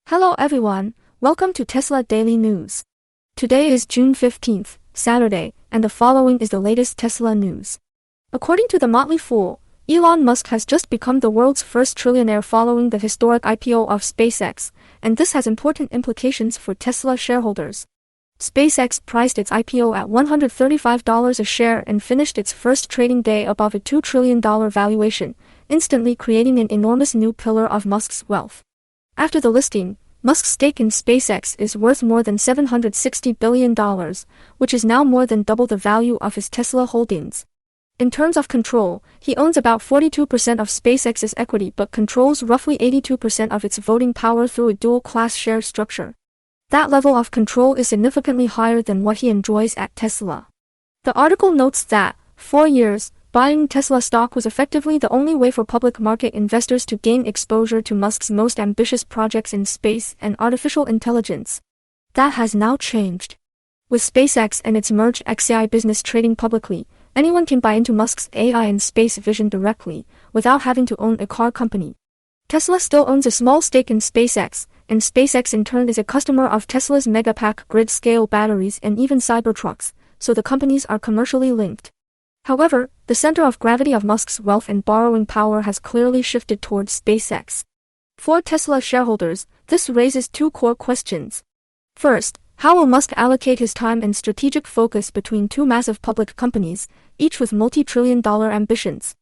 Hello everyone, welcome to Tesla Daily News. Today is June 15th, Saturday, and the following is the latest Tesla news. According to the Motley Fool, Elon Musk has just become the world's first trillionaire following the historic IPO of SpaceX, and this has important implications for Tesla shareholders. SpaceX priced its IPO at $135 a share and finished its first trading day above a $2 trillion valuation, instantly creating an enormous new pillar of Musk's wealth. After the listing, Musk's stake in SpaceX is worth more than $760 billion, which is now more than double the value of his Tesla holdings. In terms of control, he owns about 42% of SpaceX's equity but controls roughly 82% of its voting power through a dual-class share structure. That level of control is significantly higher than what he enjoys at Tesla. The article notes that, for years, buying Tesla stock was effectively the only way for public market investors to gain exposure to Musk's most ambitious projects in space and artificial intelligence. That has now changed. With SpaceX and its merged XAI business trading publicly, anyone can buy into Musk's AI and space vision directly, without having to own a car company. Tesla still owns a small stake in SpaceX, and SpaceX in turn is a customer of Tesla's Megapack grid-scale batteries and even Cybertrucks, so the companies are commercially linked. However, the center of gravity of Musk's wealth and borrowing power has clearly shifted towards SpaceX. For Tesla shareholders, this raises two core questions. First, how will Musk allocate his time and strategic focus between two massive public companies, each with multi-trillion-dollar ambitions?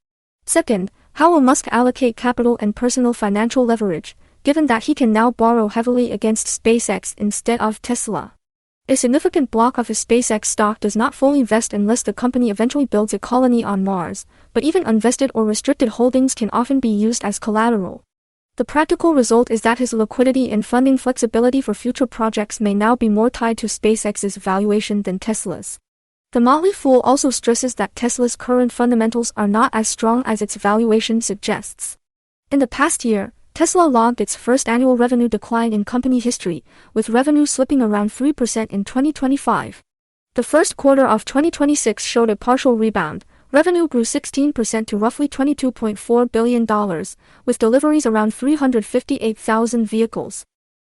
Second, how will Musk allocate capital and personal financial leverage, given that he can now borrow heavily against SpaceX instead of Tesla? A significant block of his SpaceX stock does not fully vest unless the company eventually builds a colony on Mars, but even unvested or restricted holdings can often be used as collateral. The practical result is that his liquidity and funding flexibility for future projects may now be more tied to SpaceX's valuation than Tesla's. The Motley Fool also stresses that Tesla's current fundamentals are not as strong as its valuation suggests. In the past year, Tesla logged its first annual revenue decline in company history, with revenue slipping around 3% in 2025. The first quarter of 2026 showed a partial rebound. Revenue grew 16% to roughly $22.4 billion, with deliveries around 358,000 vehicles.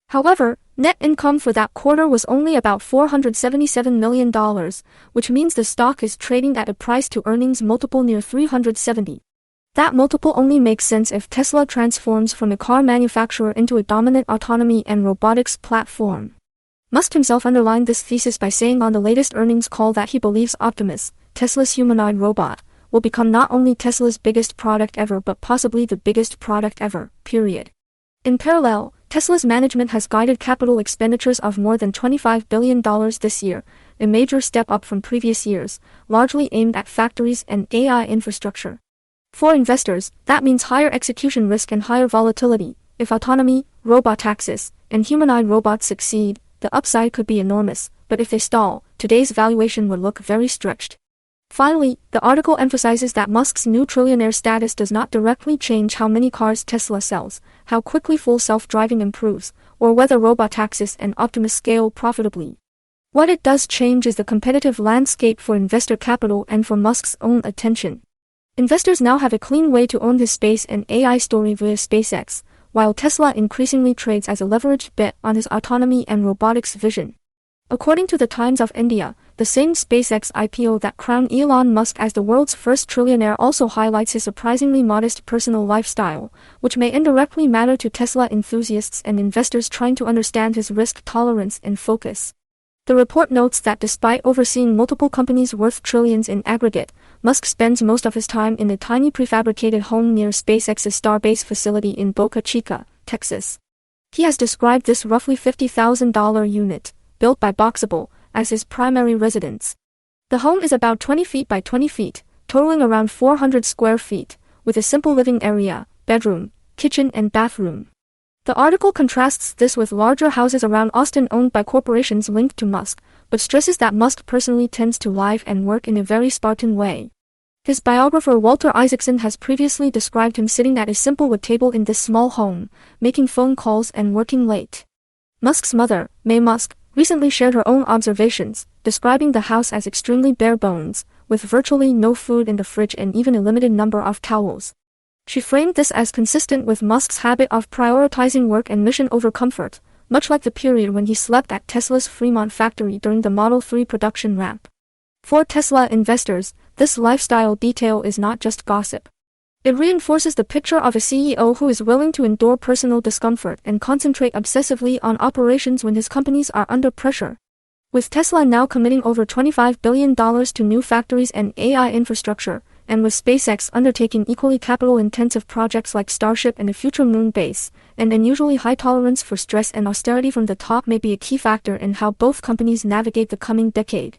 However, net income for that quarter was only about $477 million, which means the stock is trading at a price-to-earnings multiple near 370. That multiple only makes sense if Tesla transforms from a car manufacturer into a dominant autonomy and robotics platform. Musk himself underlined this thesis by saying on the latest earnings call that he believes Optimus, Tesla's humanoid robot, will become not only Tesla's biggest product ever but possibly the biggest product ever, period. In parallel, Tesla's management has guided capital expenditures of more than $25 billion this year, a major step up from previous years, largely aimed at factories and AI infrastructure. For investors, that means higher execution risk and higher volatility. If autonomy, robotaxis, and humanoid robots succeed, the upside could be enormous, but if they stall, today's valuation would look very stretched. Finally, the article emphasizes that Musk's new trillionaire status does not directly change how many cars Tesla sells, how quickly full self-driving improves, or whether robotaxis and Optimus scale profitably. What it does change is the competitive landscape for investor capital and for Musk's own attention. Investors now have a clean way to own his space and AI story via SpaceX, while Tesla increasingly trades as a leveraged bet on his autonomy and robotics vision. According to the Times of India, the same SpaceX IPO that crowned Elon Musk as the world's first trillionaire also highlights his surprisingly modest personal lifestyle, which may indirectly matter to Tesla enthusiasts and investors trying to understand his risk tolerance and focus. The report notes that despite overseeing multiple companies worth trillions in aggregate, Musk spends most of his time in a tiny prefabricated home near SpaceX's Starbase facility in Boca Chica, Texas. He has described this roughly $50,000 unit, built by Boxable, as his primary residence. The home is about 20 feet by 20 feet, totaling around 400 square feet, with a simple living area, bedroom, kitchen and bathroom. The article contrasts this with larger houses around Austin owned by corporations linked to Musk, but stresses that Musk personally tends to live and work in a very Spartan way. His biographer Walter Isaacson has previously described him sitting at a simple wood table in this small home, making phone calls and working late. Musk's mother, May Musk, recently shared her own observations, describing the house as extremely bare bones, with virtually no food in the fridge and even a limited number of towels. She framed this as consistent with Musk's habit of prioritizing work and mission over comfort, much like the period when he slept at Tesla's Fremont factory during the Model 3 production ramp. For Tesla investors, this lifestyle detail is not just gossip. It reinforces the picture of a CEO who is willing to endure personal discomfort and concentrate obsessively on operations when his companies are under pressure. With Tesla now committing over $25 billion to new factories and AI infrastructure, and with SpaceX undertaking equally capital-intensive projects like Starship and a future moon base, an unusually high tolerance for stress and austerity from the top may be a key factor in how both companies navigate the coming decade.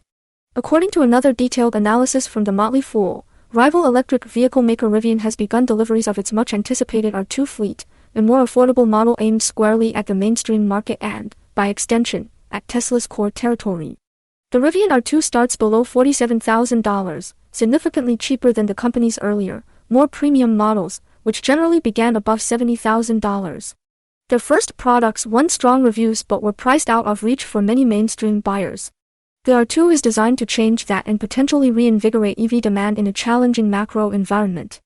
According to another detailed analysis from the Motley Fool, rival electric vehicle maker Rivian has begun deliveries of its much-anticipated R2 fleet, a more affordable model aimed squarely at the mainstream market and, by extension, at Tesla's core territory. The Rivian R2 starts below $47,000, significantly cheaper than the company's earlier, more premium models, which generally began above $70,000. Their first products won strong reviews but were priced out of reach for many mainstream buyers. The R2 is designed to change that and potentially reinvigorate EV demand in a challenging macro environment.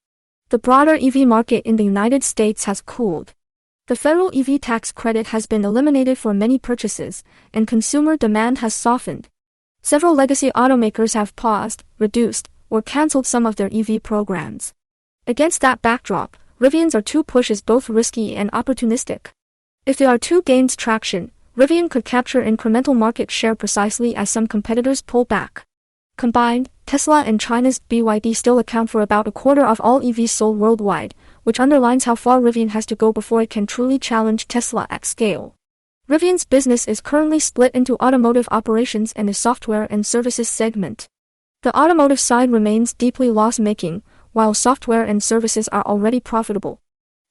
The broader EV market in the United States has cooled. The federal EV tax credit has been eliminated for many purchases, and consumer demand has softened. Several legacy automakers have paused, reduced, or canceled some of their EV programs. Against that backdrop, Rivian's R2 push is both risky and opportunistic. If the R2 gains traction, Rivian could capture incremental market share precisely as some competitors pull back. Combined, Tesla and China's BYD still account for about a quarter of all EVs sold worldwide, which underlines how far Rivian has to go before it can truly challenge Tesla at scale. Rivian's business is currently split into automotive operations and a software and services segment. The automotive side remains deeply loss-making, while software and services are already profitable.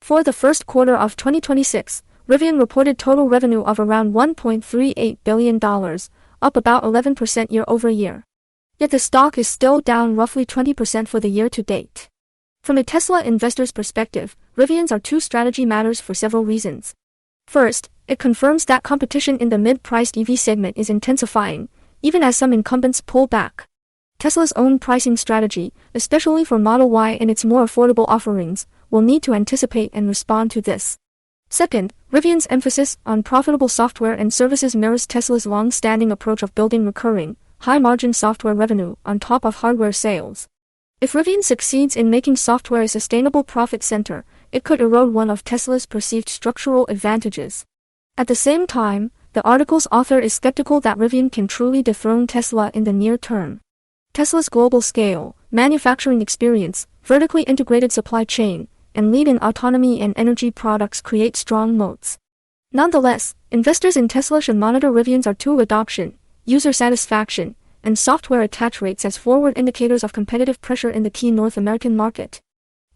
For the first quarter of 2026, Rivian reported total revenue of around $1.38 billion, up about 11% year-over-year. Yet the stock is still down roughly 20% for the year to date. From a Tesla investor's perspective, Rivian's R2 strategy matters for several reasons. First, it confirms that competition in the mid-priced EV segment is intensifying, even as some incumbents pull back. Tesla's own pricing strategy, especially for Model Y and its more affordable offerings, will need to anticipate and respond to this. Second, Rivian's emphasis on profitable software and services mirrors Tesla's long-standing approach of building recurring, high-margin software revenue on top of hardware sales. If Rivian succeeds in making software a sustainable profit center, it could erode one of Tesla's perceived structural advantages. At the same time, the article's author is skeptical that Rivian can truly dethrone Tesla in the near term. Tesla's global scale, manufacturing experience, vertically integrated supply chain, and lead in autonomy and energy products create strong moats. Nonetheless, investors in Tesla should monitor Rivian's R2 adoption, user satisfaction, and software attach rates as forward indicators of competitive pressure in the key North American market.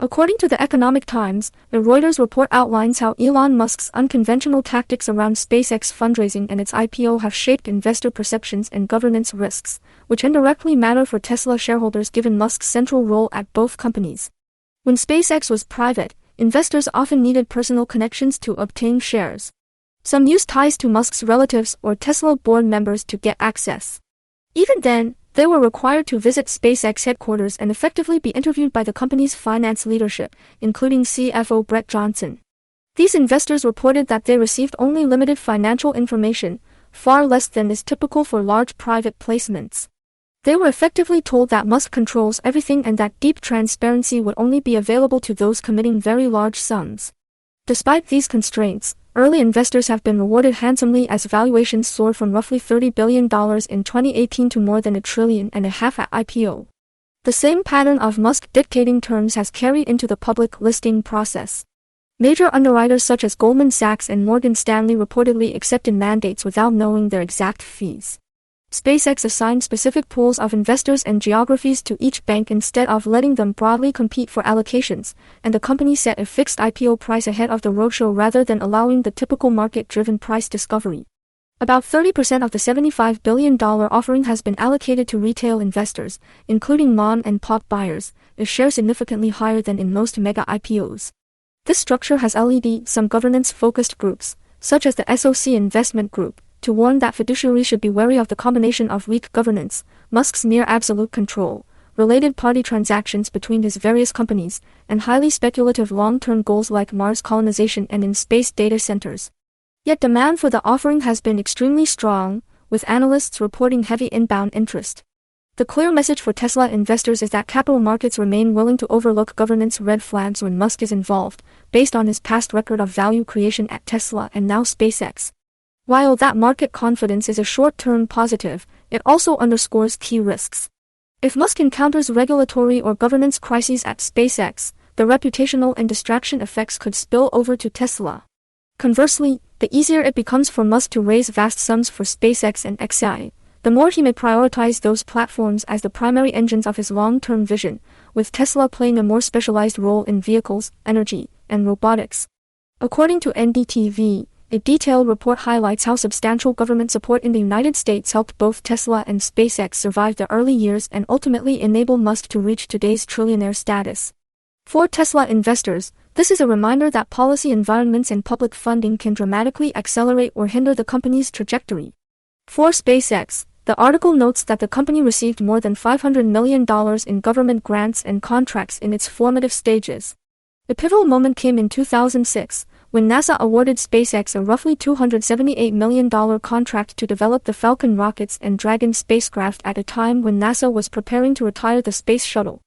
According to the Economic Times, a Reuters report outlines how Elon Musk's unconventional tactics around SpaceX fundraising and its IPO have shaped investor perceptions and governance risks, which indirectly matter for Tesla shareholders given Musk's central role at both companies. When SpaceX was private, investors often needed personal connections to obtain shares. Some used ties to Musk's relatives or Tesla board members to get access. Even then, they were required to visit SpaceX headquarters and effectively be interviewed by the company's finance leadership, including CFO Brett Johnson. These investors reported that they received only limited financial information, far less than is typical for large private placements. They were effectively told that Musk controls everything and that deep transparency would only be available to those committing very large sums. Despite these constraints, early investors have been rewarded handsomely as valuations soared from roughly $30 billion in 2018 to more than $1.5 trillion at IPO. The same pattern of Musk dictating terms has carried into the public listing process. Major underwriters such as Goldman Sachs and Morgan Stanley reportedly accepted mandates without knowing their exact fees. SpaceX assigned specific pools of investors and geographies to each bank instead of letting them broadly compete for allocations, and the company set a fixed IPO price ahead of the roadshow rather than allowing the typical market-driven price discovery. About 30% of the $75 billion offering has been allocated to retail investors, including mom and pop buyers, a share significantly higher than in most mega IPOs. This structure has led some governance-focused groups, such as the SOC Investment Group, to warn that fiduciaries should be wary of the combination of weak governance, Musk's near absolute control, related party transactions between his various companies, and highly speculative long-term goals like Mars colonization and in-space data centers. Yet demand for the offering has been extremely strong, with analysts reporting heavy inbound interest. The clear message for Tesla investors is that capital markets remain willing to overlook governance red flags when Musk is involved, based on his past record of value creation at Tesla and now SpaceX. While that market confidence is a short-term positive, it also underscores key risks. If Musk encounters regulatory or governance crises at SpaceX, the reputational and distraction effects could spill over to Tesla. Conversely, the easier it becomes for Musk to raise vast sums for SpaceX and XI, the more he may prioritize those platforms as the primary engines of his long-term vision, with Tesla playing a more specialized role in vehicles, energy, and robotics. According to NDTV, a detailed report highlights how substantial government support in the United States helped both Tesla and SpaceX survive the early years and ultimately enable Musk to reach today's trillionaire status. For Tesla investors, this is a reminder that policy environments and public funding can dramatically accelerate or hinder the company's trajectory. For SpaceX, the article notes that the company received more than $500 million in government grants and contracts in its formative stages. The pivotal moment came in 2006, when NASA awarded SpaceX a roughly $278 million contract to develop the Falcon rockets and Dragon spacecraft at a time when NASA was preparing to retire the Space Shuttle.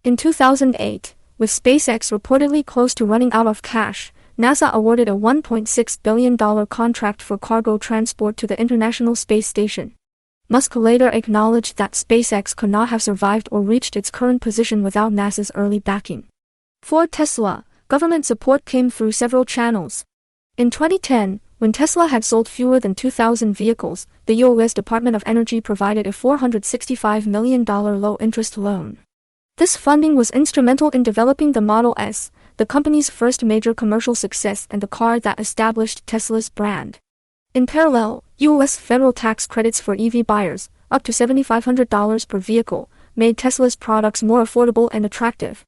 In 2008, with SpaceX reportedly close to running out of cash, NASA awarded a $1.6 billion contract for cargo transport to the International Space Station. Musk later acknowledged that SpaceX could not have survived or reached its current position without NASA's early backing. For Tesla, government support came through several channels. In 2010, when Tesla had sold fewer than 2,000 vehicles, the U.S. Department of Energy provided a $465 million low-interest loan. This funding was instrumental in developing the Model S, the company's first major commercial success and the car that established Tesla's brand. In parallel, U.S. federal tax credits for EV buyers, up to $7,500 per vehicle, made Tesla's products more affordable and attractive.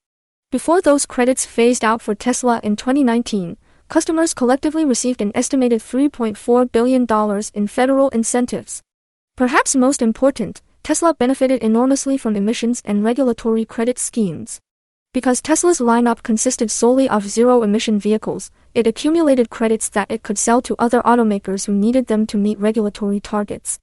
Before those credits phased out for Tesla in 2019, customers collectively received an estimated $3.4 billion in federal incentives. Perhaps most important, Tesla benefited enormously from emissions and regulatory credit schemes. Because Tesla's lineup consisted solely of zero-emission vehicles, it accumulated credits that it could sell to other automakers who needed them to meet regulatory targets.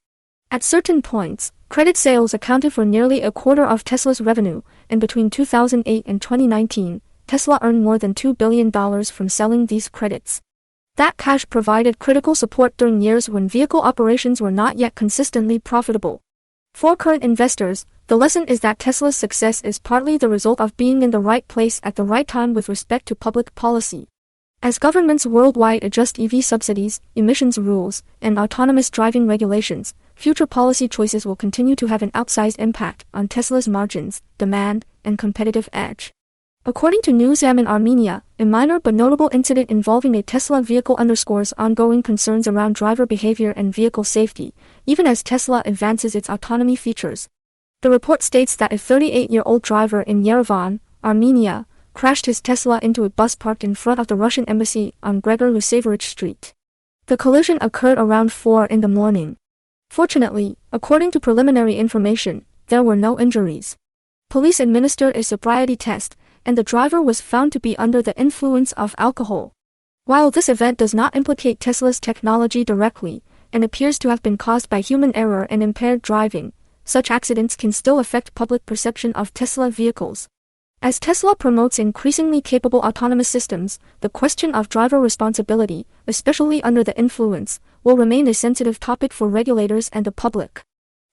At certain points, credit sales accounted for nearly a quarter of Tesla's revenue, and between 2008 and 2019, Tesla earned more than $2 billion from selling these credits. That cash provided critical support during years when vehicle operations were not yet consistently profitable. For current investors, the lesson is that Tesla's success is partly the result of being in the right place at the right time with respect to public policy. As governments worldwide adjust EV subsidies, emissions rules, and autonomous driving regulations, future policy choices will continue to have an outsized impact on Tesla's margins, demand, and competitive edge. According to Newsam in Armenia, a minor but notable incident involving a Tesla vehicle underscores ongoing concerns around driver behavior and vehicle safety, even as Tesla advances its autonomy features. The report states that a 38-year-old driver in Yerevan, Armenia, crashed his Tesla into a bus parked in front of the Russian embassy on Gregor Lusevich Street. The collision occurred around 4 in the morning. Fortunately, according to preliminary information, there were no injuries. Police administered a sobriety test, and the driver was found to be under the influence of alcohol. While this event does not implicate Tesla's technology directly, and appears to have been caused by human error and impaired driving, such accidents can still affect public perception of Tesla vehicles. As Tesla promotes increasingly capable autonomous systems, the question of driver responsibility, especially under the influence, will remain a sensitive topic for regulators and the public.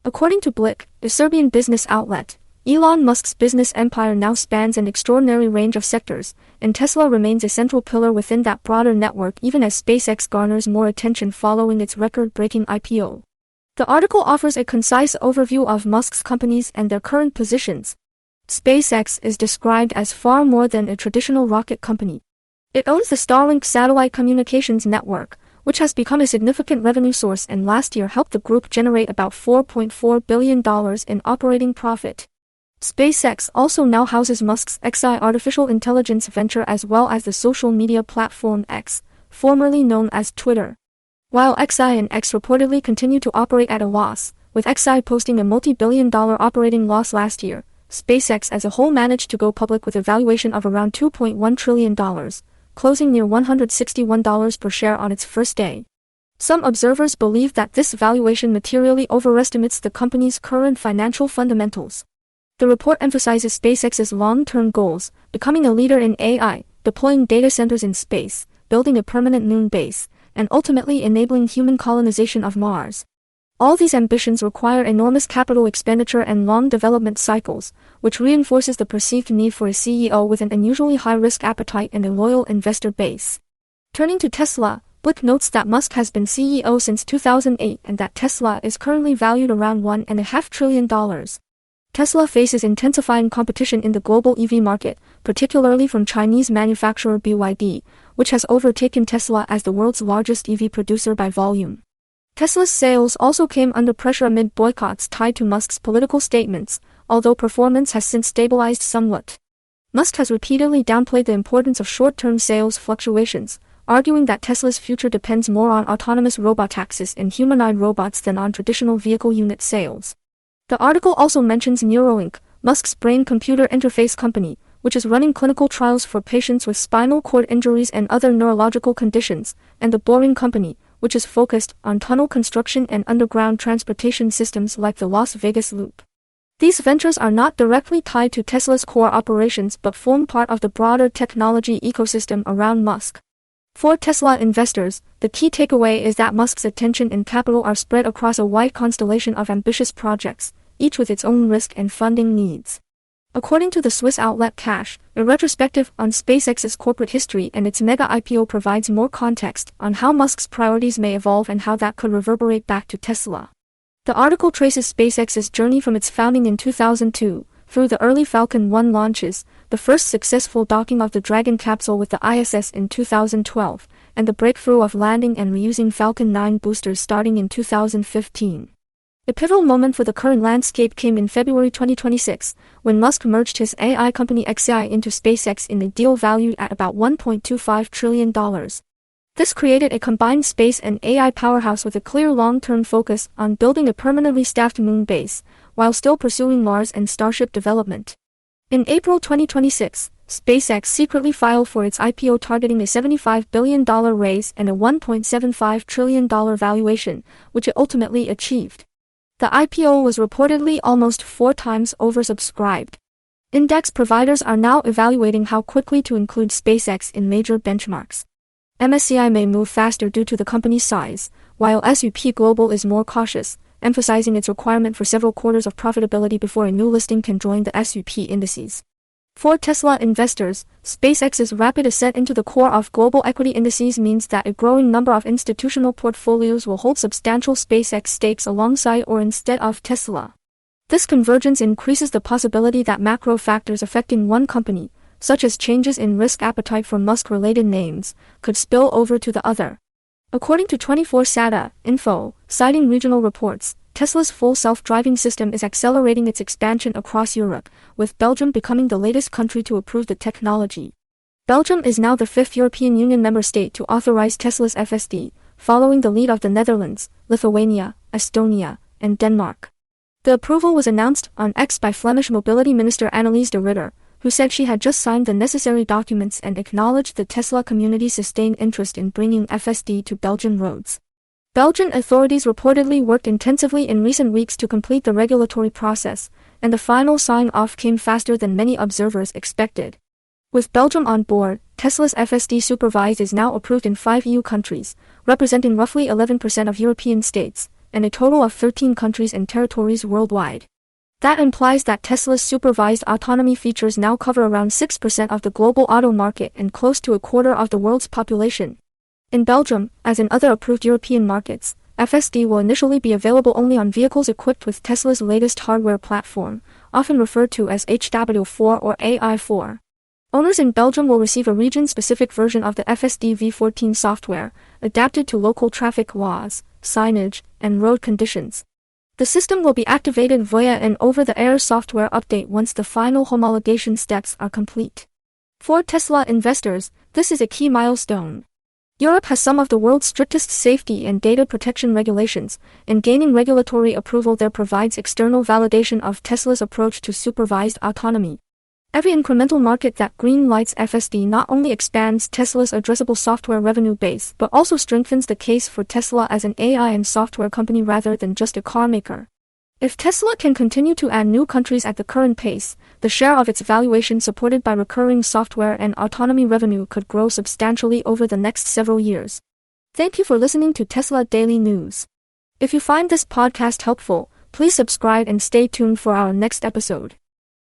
According to Blick, a Serbian business outlet, Elon Musk's business empire now spans an extraordinary range of sectors, and Tesla remains a central pillar within that broader network even as SpaceX garners more attention following its record-breaking IPO. The article offers a concise overview of Musk's companies and their current positions. SpaceX is described as far more than a traditional rocket company. It owns the Starlink satellite communications network, which has become a significant revenue source and last year helped the group generate about $4.4 billion in operating profit. SpaceX also now houses Musk's XI artificial intelligence venture as well as the social media platform X, formerly known as Twitter. While XI and X reportedly continue to operate at a loss, with XI posting a multi-billion-dollar operating loss last year, SpaceX as a whole managed to go public with a valuation of around $2.1 trillion, closing near $161 per share on its first day. Some observers believe that this valuation materially overestimates the company's current financial fundamentals. The report emphasizes SpaceX's long-term goals, becoming a leader in AI, deploying data centers in space, building a permanent moon base, and ultimately enabling human colonization of Mars. All these ambitions require enormous capital expenditure and long development cycles, which reinforces the perceived need for a CEO with an unusually high-risk appetite and a loyal investor base. Turning to Tesla, Blick notes that Musk has been CEO since 2008 and that Tesla is currently valued around $1.5 trillion. Tesla faces intensifying competition in the global EV market, particularly from Chinese manufacturer BYD, which has overtaken Tesla as the world's largest EV producer by volume. Tesla's sales also came under pressure amid boycotts tied to Musk's political statements, although performance has since stabilized somewhat. Musk has repeatedly downplayed the importance of short-term sales fluctuations, arguing that Tesla's future depends more on autonomous robotaxis and humanoid robots than on traditional vehicle unit sales. The article also mentions Neuralink, Musk's brain-computer interface company, which is running clinical trials for patients with spinal cord injuries and other neurological conditions, and the Boring Company, which is focused on tunnel construction and underground transportation systems like the Las Vegas Loop. These ventures are not directly tied to Tesla's core operations but form part of the broader technology ecosystem around Musk. For Tesla investors, the key takeaway is that Musk's attention and capital are spread across a wide constellation of ambitious projects, each with its own risk and funding needs. According to the Swiss outlet Cash, a retrospective on SpaceX's corporate history and its mega IPO provides more context on how Musk's priorities may evolve and how that could reverberate back to Tesla. The article traces SpaceX's journey from its founding in 2002, through the early Falcon 1 launches, the first successful docking of the Dragon capsule with the ISS in 2012, and the breakthrough of landing and reusing Falcon 9 boosters starting in 2015. A pivotal moment for the current landscape came in February 2026, when Musk merged his AI company XAI into SpaceX in a deal valued at about $1.25 trillion. This created a combined space and AI powerhouse with a clear long-term focus on building a permanently staffed moon base, while still pursuing Mars and Starship development. In April 2026, SpaceX secretly filed for its IPO targeting a $75 billion raise and a $1.75 trillion valuation, which it ultimately achieved. The IPO was reportedly almost 4 times oversubscribed. Index providers are now evaluating how quickly to include SpaceX in major benchmarks. MSCI may move faster due to the company's size, while S&P Global is more cautious, emphasizing its requirement for several quarters of profitability before a new listing can join the S&P indices. For Tesla investors, SpaceX's rapid ascent into the core of global equity indices means that a growing number of institutional portfolios will hold substantial SpaceX stakes alongside or instead of Tesla. This convergence increases the possibility that macro factors affecting one company, such as changes in risk appetite for Musk-related names, could spill over to the other. According to 24/7 Info, citing regional reports, Tesla's full self-driving system is accelerating its expansion across Europe, with Belgium becoming the latest country to approve the technology. Belgium is now the 5th European Union member state to authorize Tesla's FSD, following the lead of the Netherlands, Lithuania, Estonia, and Denmark. The approval was announced on X by Flemish Mobility Minister Annelies de Ruyter, who said she had just signed the necessary documents and acknowledged the Tesla community's sustained interest in bringing FSD to Belgian roads. Belgian authorities reportedly worked intensively in recent weeks to complete the regulatory process, and the final sign-off came faster than many observers expected. With Belgium on board, Tesla's FSD Supervised is now approved in 5 EU countries, representing roughly 11% of European states, and a total of 13 countries and territories worldwide. That implies that Tesla's supervised autonomy features now cover around 6% of the global auto market and close to a quarter of the world's population. In Belgium, as in other approved European markets, FSD will initially be available only on vehicles equipped with Tesla's latest hardware platform, often referred to as HW4 or AI4. Owners in Belgium will receive a region-specific version of the FSD V14 software, adapted to local traffic laws, signage, and road conditions. The system will be activated via an over-the-air software update once the final homologation steps are complete. For Tesla investors, this is a key milestone. Europe has some of the world's strictest safety and data protection regulations, and gaining regulatory approval there provides external validation of Tesla's approach to supervised autonomy. Every incremental market that green lights FSD not only expands Tesla's addressable software revenue base but also strengthens the case for Tesla as an AI and software company rather than just a car maker. If Tesla can continue to add new countries at the current pace, the share of its valuation supported by recurring software and autonomy revenue could grow substantially over the next several years. Thank you for listening to Tesla Daily News. If you find this podcast helpful, please subscribe and stay tuned for our next episode.